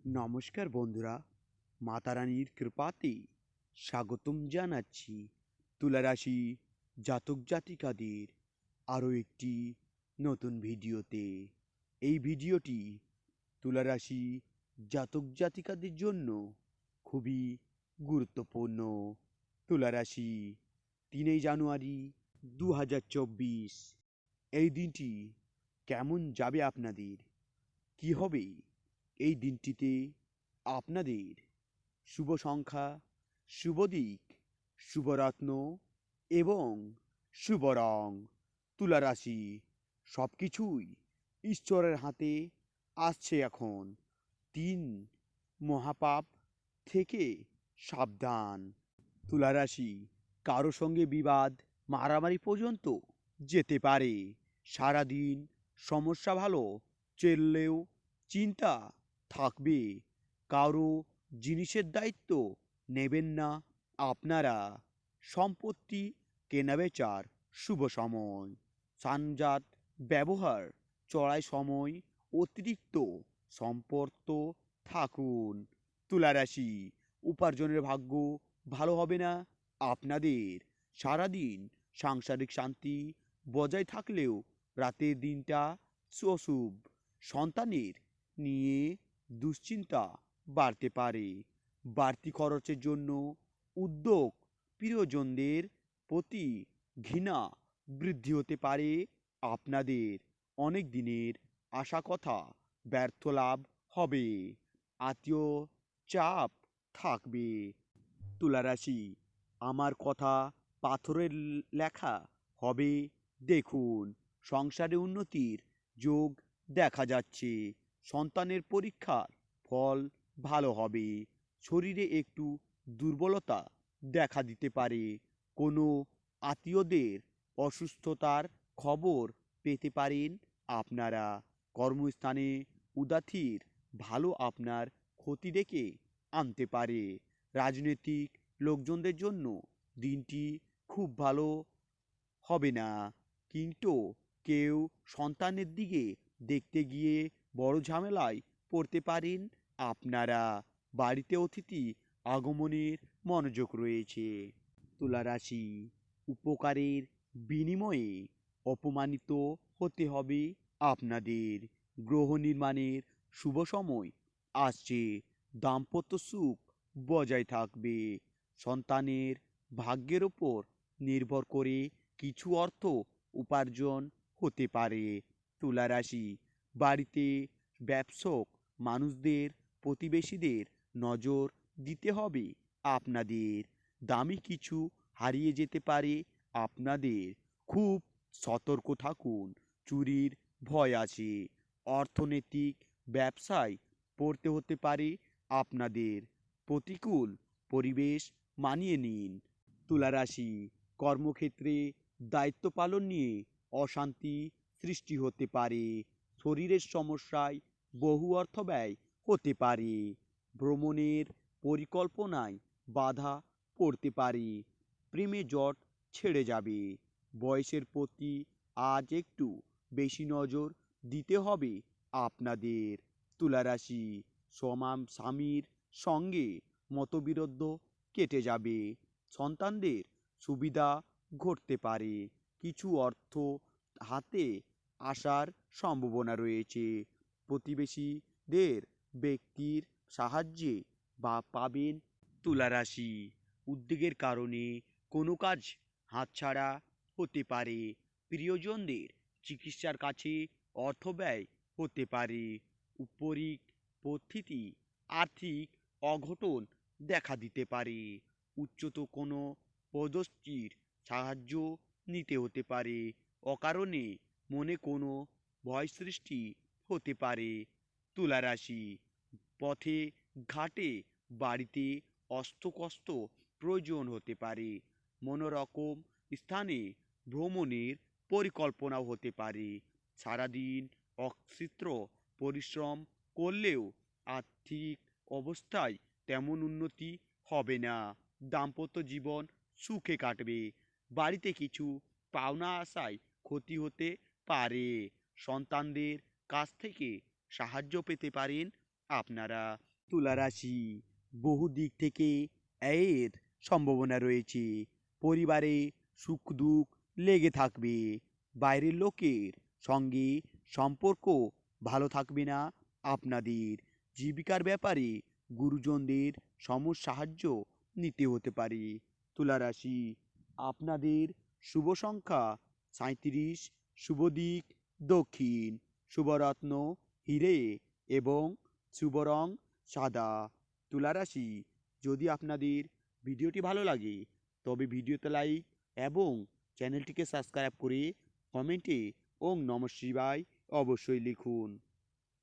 নমস্কার বন্ধুরা, মাতারানীর কৃপাতে স্বাগতম জানাচ্ছি তুলারাশি জাতক জাতিকাদের আরও একটি নতুন ভিডিওতে। এই ভিডিওটি তুলারাশি জাতক জাতিকাদের জন্য খুবই গুরুত্বপূর্ণ। তুলারাশি 3 জানুয়ারি 2024, এই দিনটি কেমন যাবে আপনাদের, কি হবে এই দিনটিতে আপনাদের? শুভ সংখ্যা, শুভ দিক, শুভরত্ন এবং শুভ রং। তুলা রাশি সব কিছুই ঈশ্বরের হাতে আসছে এখন। 3 মহাপাপ থেকে সাবধান। তুলা রাশি কারো সঙ্গে বিবাদ, মারামারি পর্যন্ত যেতে পারে। সারাদিন সমস্যা ভালো চললেও চিন্তা থাকবে। কারো জিনিসের দায়িত্ব নেবেন না আপনারা। সম্পত্তি কেনাবেচার শুভ সময়। সানজাত ব্যবহার চড়াই সময় অতিরিক্ত সম্পর্ক থাকুন। তুলারাশি উপার্জনের ভাগ্য ভালো হবে না আপনাদের। সারাদিন সাংসারিক শান্তি বজায় থাকলেও রাতের দিনটা অশুভ। সন্তানের নিয়ে দুশ্চিন্তা বাড়তে পারে। বাড়তি খরচের জন্য উদ্যোগ, প্রিয়জনদের প্রতি ঘৃণা বৃদ্ধি হতে পারে আপনাদের। অনেক দিনের আশা কথা ব্যর্থ লাভ হবে। আত্মীয় চাপ থাকবে। তুলারাশি আমার কথা পাথরের লেখা হবে দেখুন। সংসারে উন্নতির যোগ দেখা যাচ্ছে। সন্তানের পরীক্ষার ফল ভালো হবে। শরীরে একটু দুর্বলতা দেখা দিতে পারে। কোনো আত্মীয়দের অসুস্থতার খবর পেতে পারেন আপনারা। কর্মস্থানে উদাথির ভালো আপনার ক্ষতি ডেকে আনতে পারে। রাজনৈতিক লোকজনদের জন্য দিনটি খুব ভালো হবে না, কিন্তু কেউ সন্তানের দিকে দেখতে গিয়ে বড় ঝামেলায় পড়তে পারেন আপনারা। বাড়িতে অতিথি আগমনের মনোযোগ রয়েছে। তুলা রাশি উপকারের বিনিময়ে অপমানিত হতে হবে আপনাদের। গ্রহ নির্মাণের শুভ সময় আসছে। দাম্পত্য সুখ বজায় থাকবে। সন্তানের ভাগ্যের ওপর নির্ভর করে কিছু অর্থ উপার্জন হতে পারে। তুলা রাশি বাড়িতে ব্যবসক মানুষদের, প্রতিবেশীদের নজর দিতে হবে আপনাদের। দামি কিছু হারিয়ে যেতে পারে আপনাদের। খুব সতর্ক থাকুন, চুরির ভয় আছে। অর্থনৈতিক ব্যবসায় পড়তে হতে পারে আপনাদের। প্রতিকূল পরিবেশ মানিয়ে নিন। তুলারাশি কর্মক্ষেত্রে দায়িত্ব পালন নিয়ে অশান্তি সৃষ্টি হতে পারে। শরীরের সমস্যায় বহু অর্থ ব্যয় হতে পারে। ভ্রমণের পরিকল্পনায় বাধা পড়তে পারে। প্রেমে জট ছেড়ে যাবে। বয়সের প্রতি আজ একটু বেশি নজর দিতে হবে আপনাদের। তুলারাশি স্বামীর সঙ্গে মতবিরোধ কেটে যাবে। সন্তানদের সুবিধা ঘটতে পারে। কিছু অর্থ হাতে আসার সম্ভাবনা রয়েছে। প্রতিবেশীদের ব্যক্তির সাহায্যে বা পাবেন। তুলারাশি উদ্যোগের কারণে কোনো কাজ হাতছাড়া হতে পারে। প্রিয়জনদের চিকিৎসার কাছে অর্থ ব্যয় হতে পারে। উপরিক পরিস্থিতি আর্থিক অঘটন দেখা দিতে পারে। উচ্চত কোনো পদস্থির সাহায্য নিতে হতে পারে। অকারণে মনে কোনো ভয় সৃষ্টি হতে পারে। তুলারাশি পথে ঘাটে বাড়িতে অস্ত্রকস্ত প্রয়োজন হতে পারে। মনোরকম স্থানে ভ্রমণের পরিকল্পনাও হতে পারে। সারাদিন অক্লান্ত পরিশ্রম করলেও আর্থিক অবস্থায় তেমন উন্নতি হবে না। দাম্পত্য জীবন সুখে কাটবে। বাড়িতে কিছু পাওনা আশায় ক্ষতি হতে পারে। সন্তানদের কাছ থেকে সাহায্য পেতে পারেন আপনারা। তুলা রাশি বহু দিক থেকে এর সম্ভাবনা রয়েছে। পরিবারে সুখ দুঃখ লেগে থাকবে। বাইরের লোকের সঙ্গে সম্পর্ক ভালো থাকবে না আপনাদের। জীবিকার ব্যাপারে গুরুজনদের সাহায্য নিতে হতে পারে। তুলা রাশি আপনাদের শুভ সংখ্যা 37, শুভ দিক দক্ষিণ, শুভ রত্ন হিরে এবং শুভ রং সাদা। তুলা রাশি যদি আপনাদের ভিডিওটি ভালো লাগে তবে ভিডিওতে লাইক এবং চ্যানেলটিকে সাবস্ক্রাইব করে কমেন্টে ওং নমঃ শিবায় অবশ্যই লিখুন।